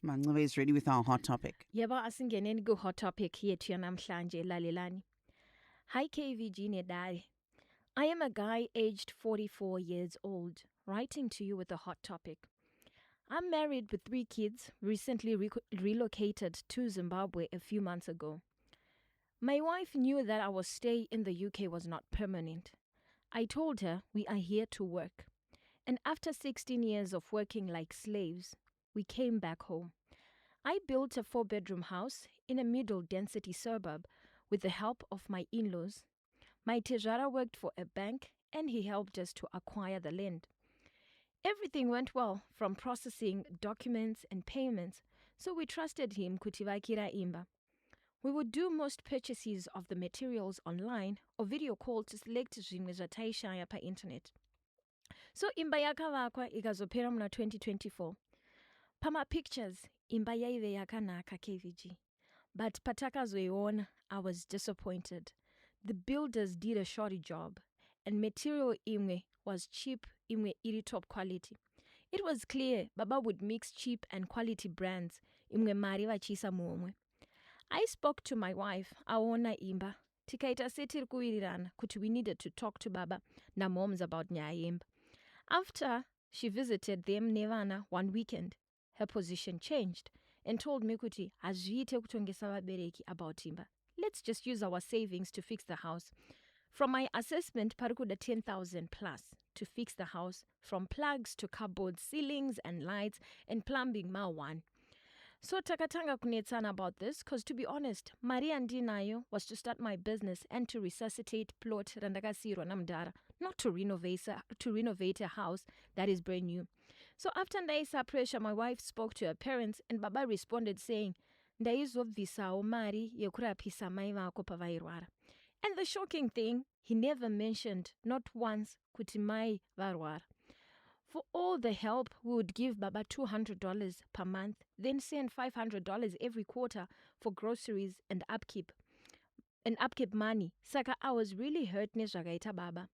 Manxiwe is ready with our hot topic. Yebo asingeneni ku-hot topic yethu yanamhlanje lalelani. Hi KVG Nedari. I am a guy aged 44 years old, writing to you with a hot topic. I'm married with 3 kids, recently relocated to Zimbabwe a few months ago. My wife knew that our stay in the UK was not permanent. I told her we are here to work. And after 16 years of working like slaves, we came back home. I built a 4-bedroom house in a middle-density suburb with the help of my in-laws. My tejara worked for a bank and he helped us to acquire the land. Everything went well from processing documents and payments, so we trusted him kutivakira imba. We would do most purchases of the materials online or video call to select zvimwe zvataishaya pa internet. So imba yakavakwa ikazopera muna 2024. Pama pictures, imba yaive yakanaka KVG. But patakazoiona, I was disappointed. The builders did a shoddy job, and material imwe was cheap, imwe iri top quality. It was clear Baba would mix cheap and quality brands, imwe mari vachisa muomwe. I spoke to my wife, aona imba. Tikaita setiri kuwirirana kuti we needed to talk to Baba na moms about nyaya yemba. After she visited them nevana one weekend, her position changed and told me kuti hazviite kutongesa vabereki about imba. Let's just use our savings to fix the house. From my assessment, parikuda 10,000 plus to fix the house, from plugs to cupboards, ceilings and lights, and plumbing ma one. So takatanga kunetsana about this, because to be honest, Maria Ndinayo was to start my business and to resuscitate plot randakasirwa namdara, not to renovate a house that is brand new. So after ndaisa pressure, my wife spoke to her parents and Baba responded saying, ndaizobvisawo mari yekurapisa mai vako pavairwara. And the shocking thing, he never mentioned, not once, kuti mai varwara. For all the help, we would give Baba $200 per month, then send $500 every quarter for groceries and upkeep money. Saka I was really hurt nezvakaita Baba.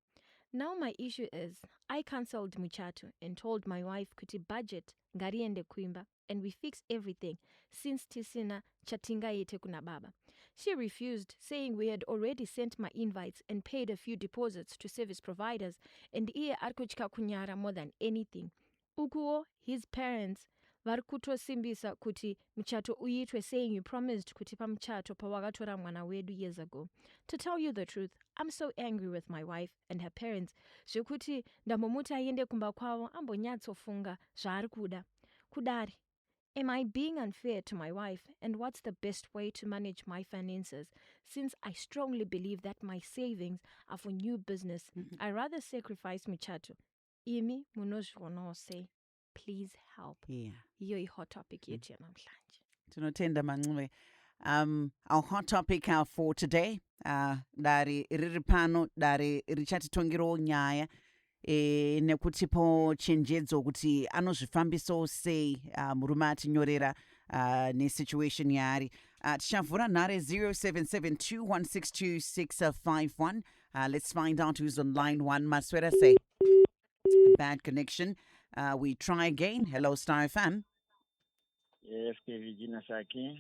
Now my issue is, I cancelled muchato and told my wife kuti budget ngariende kuimba, and we fix everything since tisina chatingaite kuna Baba. She refused, saying we had already sent my invites and paid a few deposits to service providers, and iye arikuchika kunyara more than anything. Ukuo, his parents varikutosimbisa kuti muchato uitwe, saying you promised kuti pa muchato pawakatora mwana wedu years ago. To tell you the truth, I'm so angry with my wife and her parents zvekuti ndamomuti aende kumba kwavo ambonyatsofunga zvaari kuda. Kudari, am I being unfair to my wife, and what's the best way to manage my finances, since I strongly believe that my savings are for new business? I rather sacrifice muchato. Imi munozvionawo sei? Please help. Yeah. Iyo i-hot topic yethu yanamhlanje. Tinotenda Manxiwe. Our hot topic for today, dari riri pano, dari richatitongerawo nyaya nekutipo chenjedzo kuti anozvifambisawo sei murume atinyorera nesituation yaari. Tichavhura nhare 0772162651. Let's find out who's on line 1. Maswera say bad connection. We try again. Hello, Star FM. Yes, KVG Nasaki.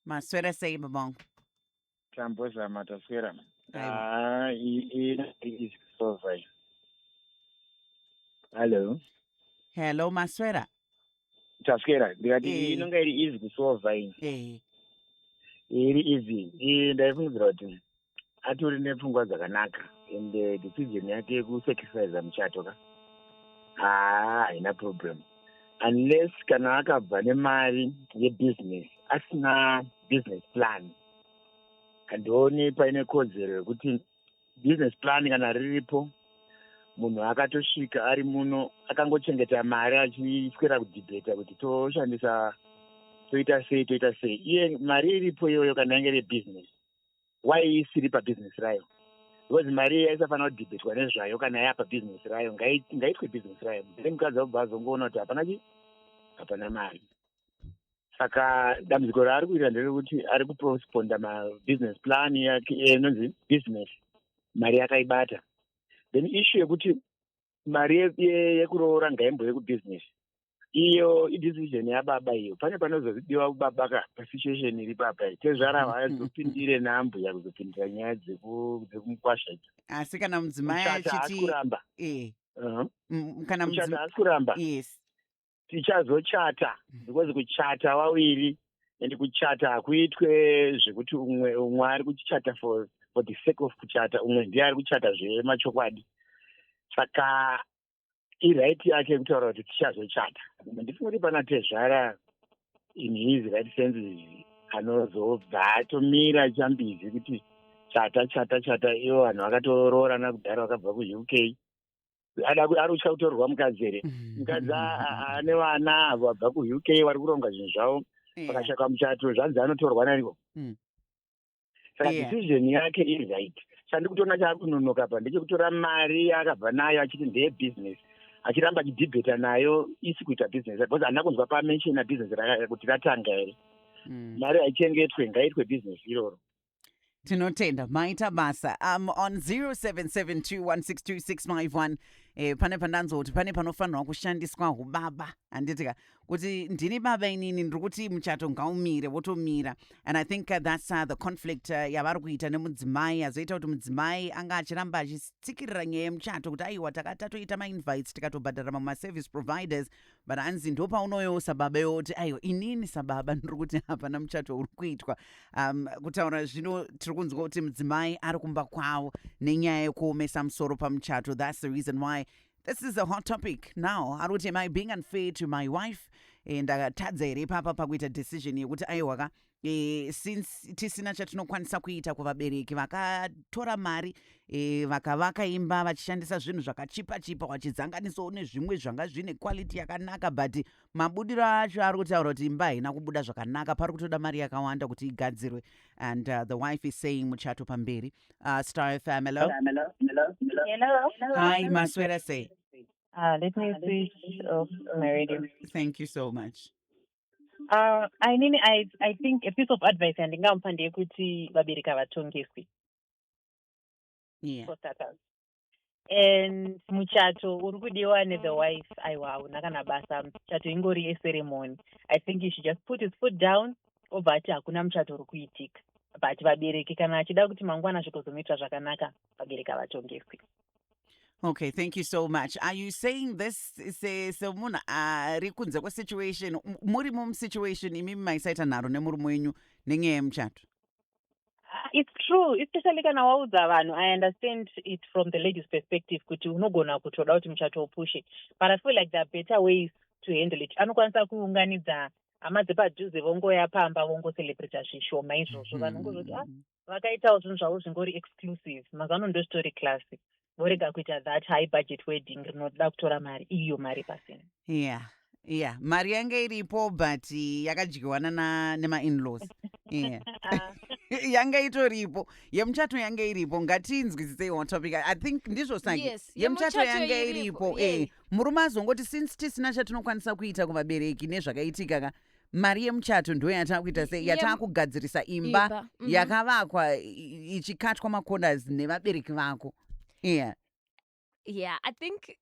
Maswera say babong. Tramposa Mataswera. Aiwa. So fine. Hello. Hello, Maswera. Taswera. Ndikati inonga iri easy kusolva ini. Iri easy. Ndaifungidzira kuti atori nepfungwa dzakanaka ende decision yake yekusacrifice muchato ka. Haina problem. Unless kana akabva nemari yebusiness asina business plan, andioni paine kodzero yekuti business plan kana riripo munhu akatosvika ari muno akangochengeta mari achiswera kudhibheta kuti toshandisa toita sei. Iye mari iripo iyoyo kana inge rebusiness, why isiri pabusiness rayo? Because mari iyi aisafanira kudhibhetwa nezvayo kana yapa business rayo, ngaitwe business rayo. Then mukadzi wabva azongoona kuti hapana mari. Saka dambudziko raari kuita nderekuti ari kupostponda mabusiness plan yake inonzi business, mari yakaibata. Then issue yekuti mari yekuroora ngaimbouye kubusiness iyo idecision yababa iyo. Pane panozodiwa kubaba pasituation iri papa. Tezvara havazopindire nambuya kuzopindira nyaya dzekumukwasha. Asi kana mudzimai achiti kana muchata haasi kuramba. Yes. Tichazochata because kuchata wawiri and kuchata hakuitwe zvekuti umwe ari kuchata for the sake of kuchata, umwe ndiye ari kuchata zvemachokwadi. Saka iright yake kutaura kuti tichazochata. Ndifunga kuti pana Tezvara in his right senses anozobva atomira achambizi kuti chata iwo vanhu vakatoroorana kudhara vakabva kuUK. Ari uchakutorwa mukadzi here. Mukadzi ane vana avo vabva kuUK vari kuronga zvinhu zvavo pakashaka muchato zvanzi anotorwa narivo. Saka decision yake iri right. Chandi kutoona chaari kunonoka pa ndechekutora mari akabva nayo achiti ndeye business, achiramba achidhibheta nayo isi kuita business because handina kunzwa pamenshina business kuti ratanga here. Mari haichengetwe, ngaitwe business iroro. Tinotenda maita basa. On 0772162651 pane pandanzoti pane panofanirwa kushandiswa ubaba handitika kuti ndini baba inini ndiri kuti muchato ngaumire wotomira. And I think that's the conflict yavari kuita nemudzimai azoita kuti mudzimai anga achiramba achitsikirira nyaya yemuchato kuti aiwa takatoita mainvites tikatobhadhara mama-service providers, but hanzi ndo paunoyo sababa yoti aiwa inini sababa ndiri kuti hapana muchato uri kuitwa. Kutaura zvino tiri kunzwa kuti mudzimai ari kumba kwavo nenyaya yekuomesa musoro pamuchato. That's the reason why this is a hot topic now. Ari kuti am I being unfair to my wife? Ndakatadza here papa pakuita decision yekuti aiwaka since tisina chatinokwanisa kuita kuvabereki vakatora mari vakavaka imba vachishandisa zvinhu zvakachipa vachidzanganisawo nezvimwe zvanga zvine quality yakanaka, but mabudiro acho ari kutaura kuti imba haina kubuda zvakanaka, pari kutoda mari yakawanda kuti igadzirwe. And the wife is saying muchato pamberi. Star FM, hello? Hello. Hi, Maswera say. Let me switch off my radio. Thank you so much. I think a piece of advice andingampa ndeyekuti vabereki vatongeswe. Yeah. For starters. And muchato uri kudiwa the wife aiwa hauna kana basa, muchato ingori ceremony. I think he should just put his foot down obva ati hakuna muchato uri kuitika. But vabereki kana achida kuti mangwana zvikozomuitira zvakanaka vabereki vatongeswe. Okay, thank you so much. Are you saying this semunhu ari kunze kwesituation, muri situation imimi maisaita nharo nemurume wenyu nenyaya yemuchato? It's true, especially kana waudza vanhu. I understand it from the lady's perspective kuti unogona kutoda kuti muchato upushe, but I feel like there are better ways to handle it. Anokwanisa kuunganidza hama dzepadhuze vongoya pamba vongocelebrata zvishoma izvozvo, vanhu ngozvoti vakaitawo zvinhu zvavo zvingori exclusive, mazano ndo story class. Vorega kuita that high budget wedding rinoda kutora mari iyo mari pasina. Yeah, mari yange iripo but yakadyiwana nema-in-laws. Yeah. Yange itoripo, yemuchato yange iripo, ngatinzwisise hot topic. I think ndizvo saki. Yes, yemuchato yange iripo. Murume azongoti since tisina chatinokwanisa kuita kuvabereki nezvakaitika, mari yemuchato ndo yatakuita sei, yatakugadzirisa imba yakavakwa ichikatwa macorners nevabereki vako. Yeah, I think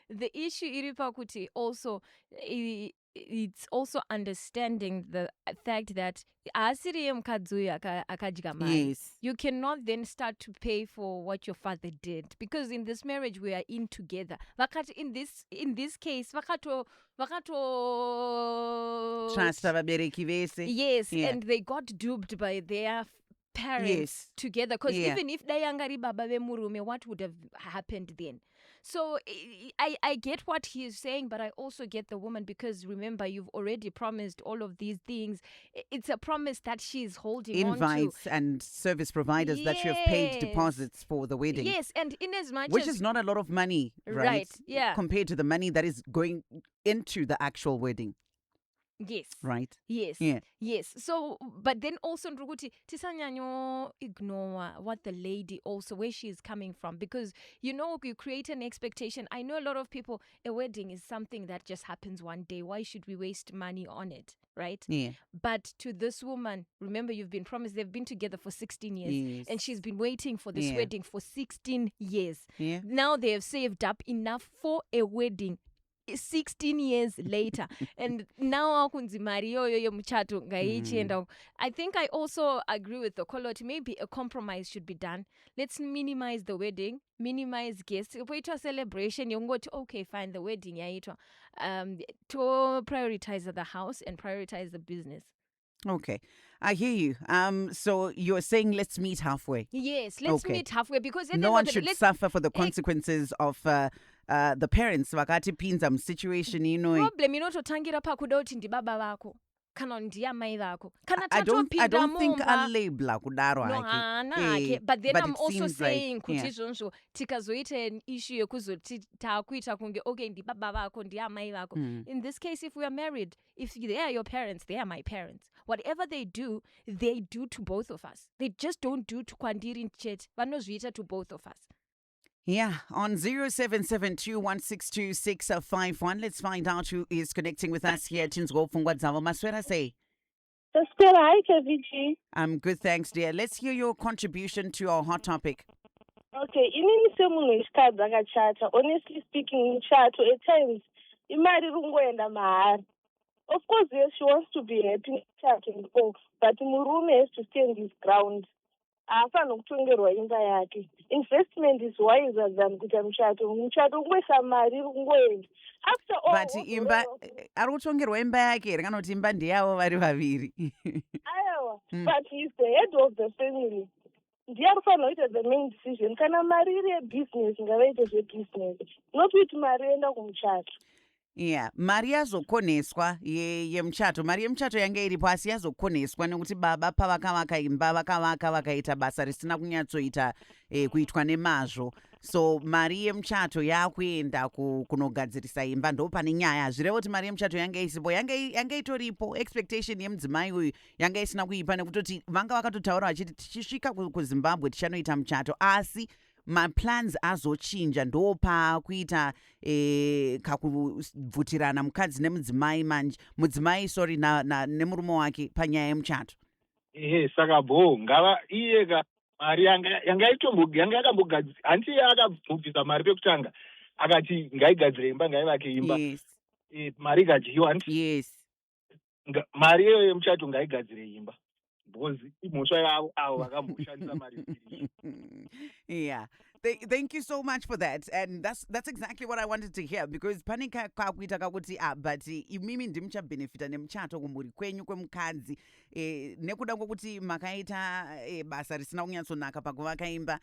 the issue iripa kuti also it's also understanding the fact that asiri mukadzi akadya mari. Yes. You cannot then start to pay for what your father did, because in this marriage we are in together. Vakati in this case vakato trust vabereki vese. Yes, and they got duped by their parents together, because even if dayangari baba vemurume, what would have happened then? So I get what he is saying, but I also get the woman, because remember, you've already promised all of these things. It's a promise that she's holding on to. Invites and service providers that you have paid deposits for the wedding. Yes, and in as much which is not a lot of money, right? Yeah. Compared to the money that is going into the actual wedding. Yes. Right? Yes. Yeah. Yes. So, but then also, Nruguti, tisanyanyo ignore what the lady also, where she is coming from. Because, you create an expectation. I know a lot of people, a wedding is something that just happens one day. Why should we waste money on it? Right? Yeah. But to this woman, remember, you've been promised, they've been together for 16 years. Yes. And she's been waiting for this wedding for 16 years. Yeah. Now they have saved up enough for a wedding. 16 years later. And now akunzi mari yoyo yemuchato ngaichienda. I think I also agree with the Koloti. Maybe a compromise should be done. Let's minimize the wedding, minimize guests. If it's a celebration, you go to, okay, fine, the wedding, to prioritize the house and prioritize the business. Okay, I hear you. So you're saying let's meet halfway. Yes, let's Okay. meet halfway, because No one should suffer for the consequences of the parents vakati pinza situation ino. problem inototangira pakuda kuti ndi baba vako kana ndiya mai vako kana I don't think mumba. a label kudaro No, hake. hana Eh, hake. But then but I'm it also seems saying like, kuti yeah. izvonzvo tikazoita an issue yekuzoti takuita kunge okay ndi baba vako ndi amai vako. In this case, if we are married, if they are your parents, they are my parents. Whatever they do to both of us. They just don't do to Kwandiri Chet. Vanozviita to both of us. Yeah, on 0772162651, let's find out who is connecting with us here. Chinzgo Fungwadzavo Maswera say. Hi, KVG. I'm good, thanks, dear. Let's hear your contribution to our hot topic. Okay, inini semunhu wechikadzi akachata. Honestly speaking, muchato at times imari rungoenda mahari. Of course, yes, she wants to be happy muchato and all, but murume has to stand his ground. Haafani kutongerwa imba yake. Investment is wiser than kuita muchato. Muchato kungoisa mari rungoenda. After all, But imba ari kutongerwa imba yake rekanoti imba ndeyavo vari vaviri. Aiwa, but he's the head of the family. Ndiye anofanira kuita the main decision. Kana mari iri yebusiness ngavaite zvebusiness, not kuti mari enda kumuchato. Yeah, mari yazokoneswa yemuchato. Mari yemuchato yange iripo asi yazokoneswa nekuti baba pavakavaka imba vakavaka vakaita basa risina kunyatsoita kuitwa nemazvo. So mari yemuchato yakuenda kunogadzirisa imba, ndo pane nyaya. Zvirevo kuti mari yemuchato yange isipo, yange itoripo. Expectation yemudzimai uyu yange isina kuipa nekutoti vanga vakatotaura vachiti tichisvika kuZimbabwe tichanoita muchato, asi maplans azochinja ndopa kuita kakubvutirana mukadzi nemudzimai manje mudzimai nemurume wake panyaya yemuchato. Saka ngava iyeka mari yanga yakambogadzira, hanti akabvubvisa mari pekutanga akati ngaigadzire imba ngaivake imba. Yes. Mari ikadyiwa hanti. Yes. Mari iyoyo yemuchato ngaigadzire imba. Because imhosva yavo avo vakamboshandisa mari. Yeah. Thank you so much for that. And that's exactly what I wanted to hear, because panika kakuita kakuti but imimi ndimuchabenefita nemuchato kumuri kwenyu kwemukadzi nekuda kwokuti makaita basa risina kunyatsonaka pakuvaka imba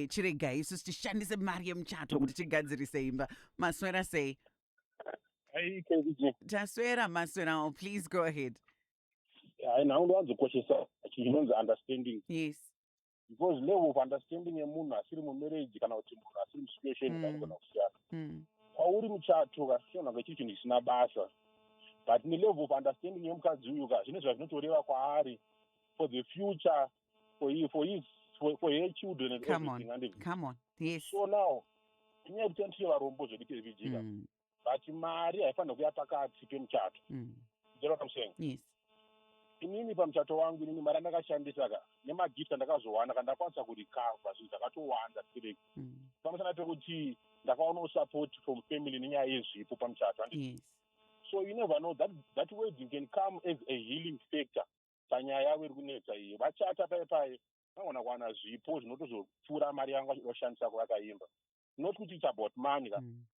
chiregai isusu tishandise mari yemuchato kuti tigadzirise imba. Maswera sei? Taswera Maswera, please go ahead. Now ndowanzokoshesa chinonzi understanding. Yes. Because level of understanding yemunhu asiri mumarriage kana kuti munhu asiri musituation kanogona kusiyana. Kwauri muchato kasiona kuti chinhu chisina basa, but level of understanding yemukadzi uyu zvine zvazvinotoreva kwaari for the future, for her children and everything. Come on. Yes. So now inyaya yekuti antiye varombo zvedikevijika, but mari haifanira kuya pakati pemuchato. You know what I'm saying? Yes. Inini pamuchato wangu inini mari ndakashandisa nemagifts andakazowana kandakwanisa kurikavha zvinhu zvakatowanda sirei. Pamusana pekuti ndakaona support from family nenyaya yezvipo pamuchato. Yes. So you never know that wedding can come as a healing factor panyaya yavo iri kunetsa iyi. Vachata paipai vagona kuwana zvipo zvinotozopfuura mari yangu inoshandisa kuvakaimba. Not kuti it's about money,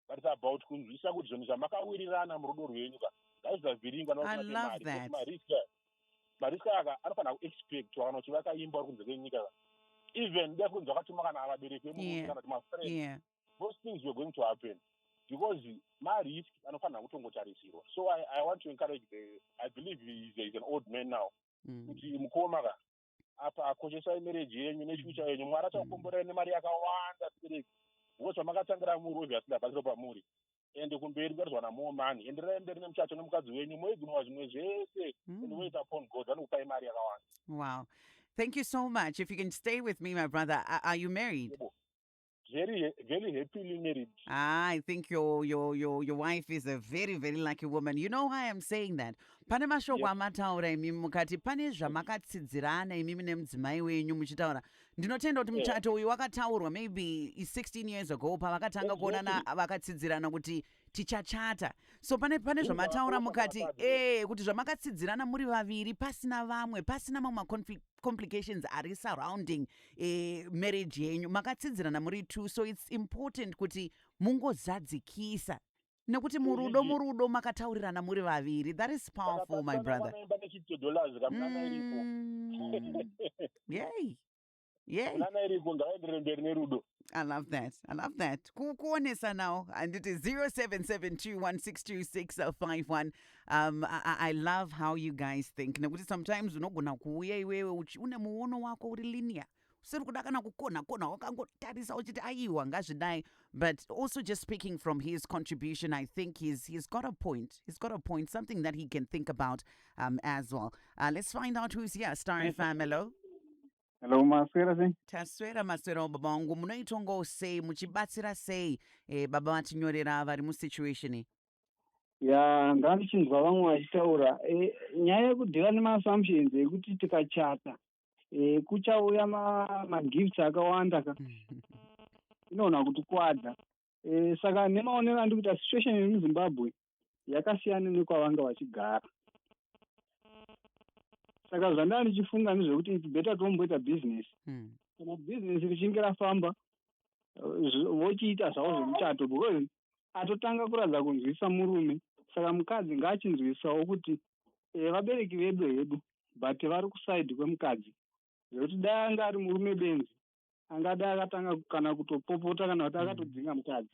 but it's about kunzwisa kuti zvinhu zvamakawirirana murudo rwenyu ngazvizavhiringa. I love that. Mariska anofanira kuexpect kana kuti vakaimba vari kunze kwenyika, even dekunzwa vakatuma kana vabereki vemunhu kana kuti mafriend, those things were going to happen because marisk anofanira kutongotarisirwa. So I want to encourage I believe he's an old man now, kuti mukoma apa akoshesai marriage yenyu nefuture yenyu, mwari achakukomborai nemari yakawanda sibereki, because vamakatangira muri obviously abatsiro pamuri ende kumberi kuratidza more money. Enderai mberi nemuchato nemukadzi wenyu moigunwa zvimwe zvese and wait upon God vanokupai mari yakawanda. Wow. Thank you so much. If you can stay with me, my brother. Are you married? Very, very happily married. I think your wife is a very, very lucky woman. You know why I'm saying that? Pane mashoko amataura imimi mukati pane zvamakatsidzirana imimi nemudzimai wenyu muchitaura. Ndinotenda kuti muchato uyu wakataurwa maybe 16 years ago pavakatanga kuonana vakatsidzirana kuti tichachata. So pane zvamataura mukati kuti zvamakatsidzirana muri vaviri pasina vamwe, pasina mamwe complications ari surrounding marriage yenyu, makatsidzirana muri two, so it's important kuti mungozadzikisa nekuti murudo makataurirana muri vaviri. That is powerful, my brother. Yay. I love that. Kuonesa now. And it is 0772162651. I love how you guys think. Nekuti sometimes unogona kuuya iwewe une muono wako uri linear. Usiri kuda kana kukona wakangotarisa uchiti aiwa ngazvidai. But also just speaking from his contribution, I think he's got a point. He's got a point, something that he can think about as well. Let's find out who's here. Star FM, hello. Hello, Maswera sei? Taswera Maswera baba wangu, munoitongo sei muchibatsira sei baba vatinyorera vari musituation iyi? Ya, ngandichinzwa vamwe vachitaura nyaya yekudhira nemaassumptions ekuti tikachata kuchauya magifts akawanda ka inoona kuti kwadza. Saka nemaonero andikuita situation iri muZimbabwe yakasiyana nekwavanga vachigara. Saka zvandanga ndichifunga ndezvekuti it's better tomboita business. Kana business richinge rafamba vochiita zvavo zvemuchato, because atotanga kuradza kunzwisa murume. Saka mukadzi ngaachinzwisawo kuti vabereki vedu hedu but vari kusaidi kwemukadzi, zvekuti dai anga ari murume benzi angadai akatanga kana kutopopota kana kuti akatodzinga mukadzi.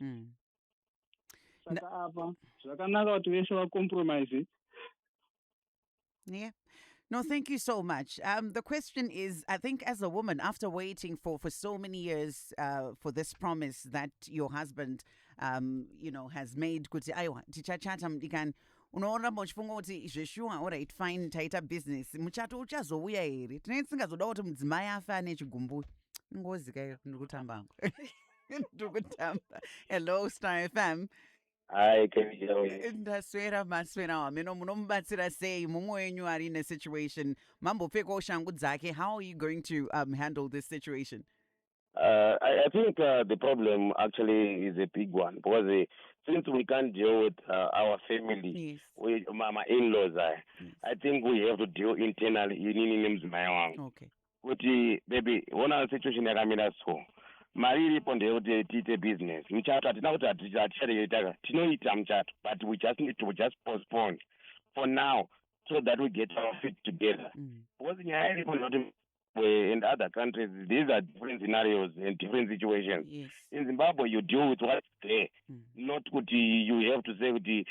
Saka apa zvakanaka kuti vese vacompromise. Yeah. No, thank you so much. The question is, I think as a woman, after waiting for so many years for this promise that your husband, has made, kuti aiwa tichachata mdikani, unooramba uchifunga kuti zveshuwa, alright, fine, taita business, muchato uchazouya here. Tinenge tisingazoda kuti mudzimai afe ane chigumbu. Ngozi kayo, ndikutamba. Ndikutamba. Hello, Star FM. Hi, Ndaswera Maswera wameno munomubatsira sei mumwe wenyu ari in a situation mambopfekawo shangu dzake. How are you going to handle this situation? I think the problem actually is a big one because since we can't deal with our family, yes. My in-laws, I think we have to deal internally in okay. Kuti baby, one situation yakamira so. Mari iripo ndeyekuti tiite business. Muchato hatina kuti hatichareita tinoita muchato, but we just need to just postpone for now so that we get our feet together. Because nyaya iripo ndeyekuti in other countries these are different scenarios and different situations. Yes. In Zimbabwe you deal with what's there, not kuti you have to say kuti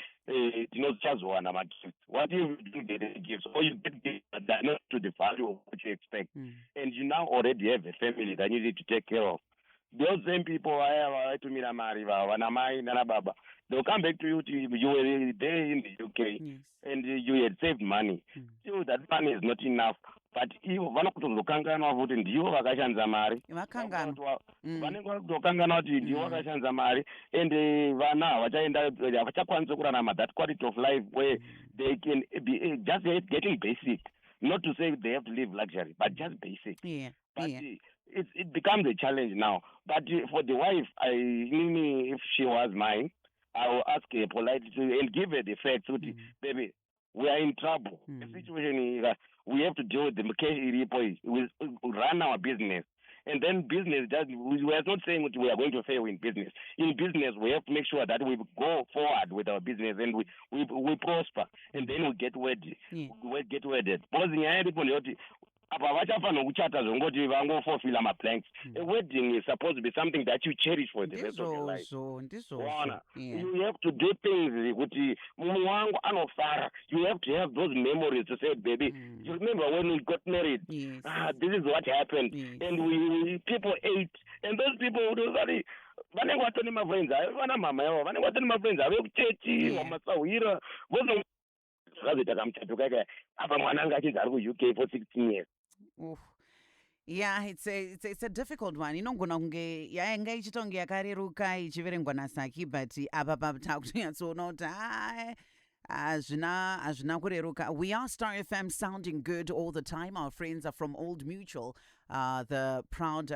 tinochazowana magifts. What if you don't get any gifts or you get gifts that are not to the value of what you expect, and you now already have a family that you need to take care of? Those same people to Miramari, Vanamai, Nanababa, they'll come back to you. You were there in the UK, yes. and you had saved money. Still, that money is not enough. But if one of the Lokangana vote in the Vakashanza Mari, Vakashanza Mari, and Vana, that quality of life where they can be just getting basic. Not to say they have to live luxury, but just basic. Yeah. But it becomes a challenge now. But for the wife, if she was mine, I will ask her politely and give her the facts. Baby, we are in trouble. The situation is we have to deal with the cash. We run our business. And then business, we are not saying we are going to fail in business. In business, we have to make sure that we go forward with our business and we prosper. And then we get wedded. We get wedded. Apa vachafana kuchata zvongoti vangofulfill maplanks. A wedding is supposed to be something that you cherish for the rest of your life. You have to do things kuti mumu wangu anofara. You have to have those memories to say, baby, you remember when we got married? Yes. This is what happened. Yes. And we people ate. And those people who do that, vanenge vatoni mafriends avo vana mama yavo vanenge vatoni mafriends avo kuchechi vamasahwira vozo zvazoita kamuchato kaka apa mwana anga achidzi ari kuUK for 16 years. Oof. Yeah, it's a difficult one. Inogona kunge yainga ichitonge yakareruka ichiverengwa naSaki, but apa takunyatsoona kuti Azvina kureruka. We are Star FM sounding good all the time. Our friends are from Old Mutual, the proud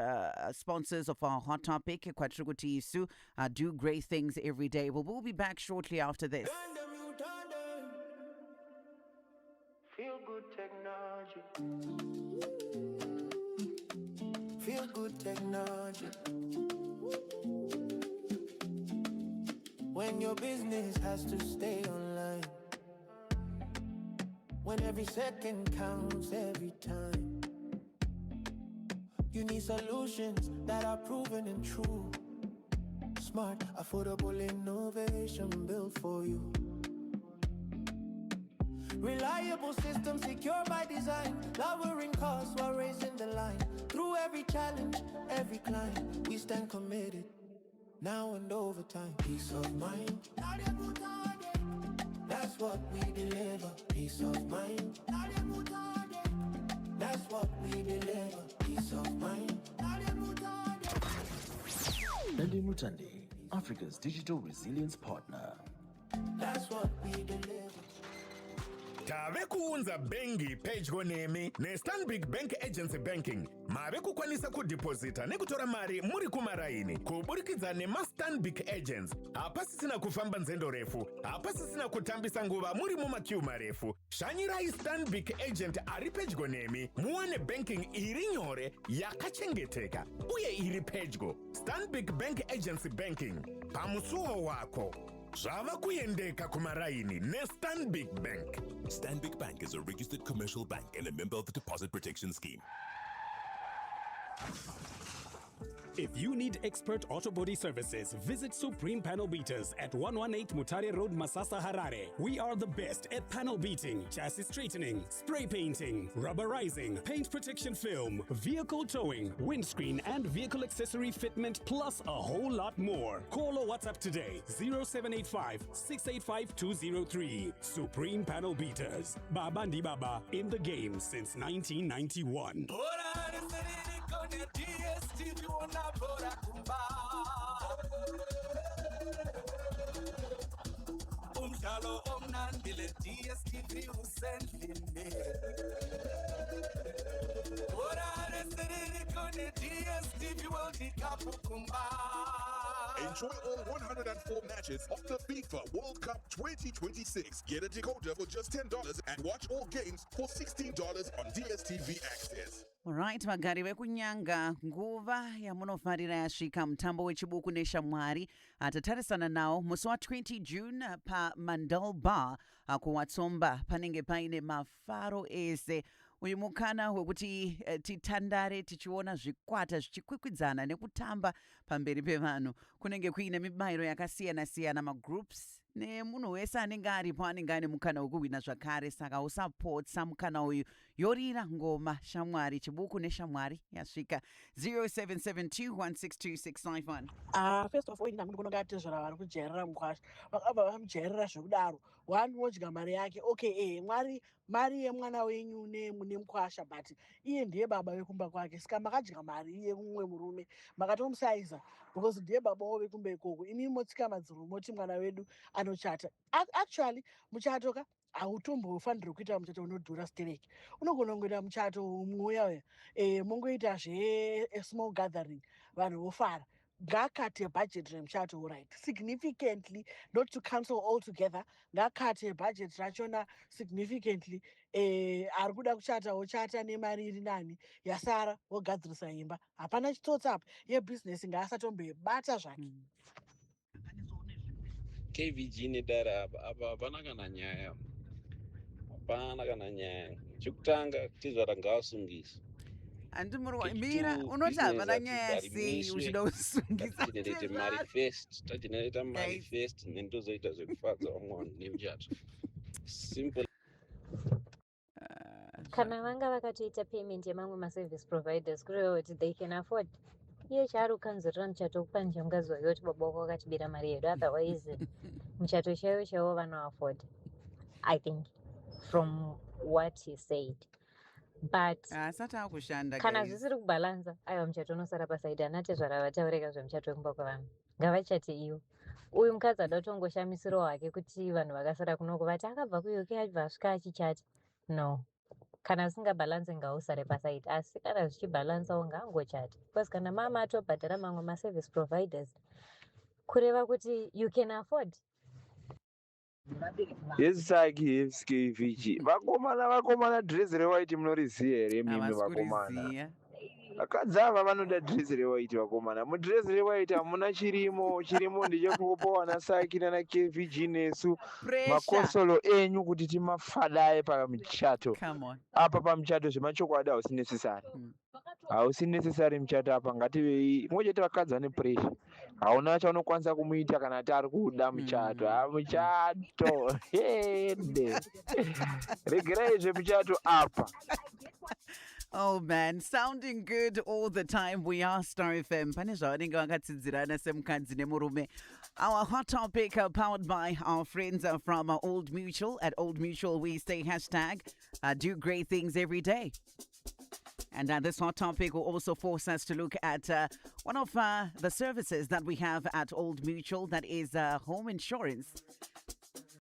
sponsors of our Hot Topic. Kwatrukuti Isu do great things every day. We'll be back shortly after this. Feel good technology. Feel good technology. When your business has to stay online, when every second counts every time, you need solutions that are proven and true. Smart, affordable innovation built for you. Reliable system, secure by design, lowering costs while raising the line. Through every challenge, every climb, we stand committed. Now and over time, peace of mind. That's what we deliver. Peace of mind. That's what we deliver. Peace of mind. Nandi Mutandi, Africa's digital resilience partner. That's what we deliver. Tave kuunza bengi pedyo nemi ne Stanbic Bank Agency Banking. Mave kukwanisa kudeposita nekutora mari muri kumaraini. Kuburikidza nema Stanbic Agents. Hapa sisina kufamba nzendo refu. Hapa sisina kutambisa nguva muri mumakiu marefu. Shanyirai Stanbic Agent ari pedyo nemi. Muwane banking iri nyore yakachengeteka. Uye iri pedyo. Stanbic Bank Agency Banking. Pamusuho wako. Zvava kuyendeka kumaraini ne Stanbic Bank. Stanbic Bank is a registered commercial bank and a member of the Deposit Protection Scheme. If you need expert auto body services, visit Supreme Panel Beaters at 118 Mutare Road, Masasa, Harare. We are the best at panel beating, chassis straightening, spray painting, rubberizing, paint protection film, vehicle towing, windscreen and vehicle accessory fitment, plus a whole lot more. Call or WhatsApp today, 0785 685 203. Supreme Panel Beaters. Baba Ndi Baba, in the game since 1991. Umdlalo omnandi le DSTV usendlini. Orare serere kone DSTV World Cup kumba. Enjoy all 104 matches of the FIFA World Cup 2026. Get a decoder for just $10 and watch all games for $16 on DSTV Access. Alright, magari vekunyanga nguva yamunofarira yasvika mutambo wechibuku neshamwari atatarisana nawo musi wa20 June pa Mandel Bar kuwatsomba panenge paine mafaro ese uyu mukana wekuti titandare tichiona zvikwata zvichikwikwidzana nekutamba pamberi pevanhu kunenge kuine mibairo yakasiyana-siyana magroups nemunhu wese anenge aripo anenge ane mukana wekuwina zvakare saka usapotsa mukana uyu yorira ngoma shamwari chibuku neshamwari yasvika 0772162651. First of all ina munhu kunongati zvara vari kujairira mukwasha vakabva vamujairira zvekudaro one wodya mari yake okay mari yemwana wenyu mune mukwasha but iye ndiye baba wekumba kwake saka makadya mari yemumwe murume makatomusaiza because ndiye baba wekumba ikoko imi motsika madziro moti mwana wedu anochata. Actually muchato ka hautombofaniri kuita muchato unodhura stereki unogona kungoita muchato mumwe mongoita small gathering vanhu vofara ngakate budget remuchato right significantly not to cancel all together ngakate budget rachona significantly ari kuda kuchata ochata nemari iri nani yasara wogadzirisa imba hapana chitsotsi apa yebusiness ngaasatomboibata zvake. KVG nedara apa hapana kana nyaya chekutanga tizvara ngaasungisa andimurwa mira unoti hapana nyaya sei uchida kusungisa tagenerate mari first nendozoita zvekufadza vamwe nemuchato simple. Kana vanga vakatoita payment yemamwe maservice providers kureva kuti they can afford iye chaari kukanzurira muchato kupa njamgaziwa yoti baba wako akatibira mari yedu otherwise muchato chaivo vanoafford I think from what he said but kana zvisiri kubalanza aiwa muchato unosara pasaidi anate zvara vataureka zvemuchato wekumba kwavanhu ngavachate iwo uyu mukadzi ada kutongosha musiro wake kuti vanhu vakasara kunoko vati akabva kuuk achibva asvika achichati no kana zvisingabhalanse ngausare pasaiti asi kana zvichibhalansawo ngaangochati because kana mama atobhadhara mamwe maservice providers kureva kuti you can afford. Yesaki FKVG vakomana dress rewaiti munoriziya here mimi vakomana vakadzi ava vanoda dress rewaiti vakomana mudress rewaiti hamuna chirimo ndechekupa wana Saki nana KVG nesu makosolo enyu kuti timafadaye pamuchato apa pamuchato zvemachokwadi hausi necessary muchato apa ngativei ngochete vakadzi vane pressure hauna chaunokwanisa kumuita kana ati ari kuda muchato muchato hende regerai zvemuchato apa. Oh man, sounding good all the time. We are Star FM. Our hot topic powered by our friends from Old Mutual. At Old Mutual, we say hashtag do great things every day. And this hot topic will also force us to look at one of the services that we have at Old Mutual, that is home insurance.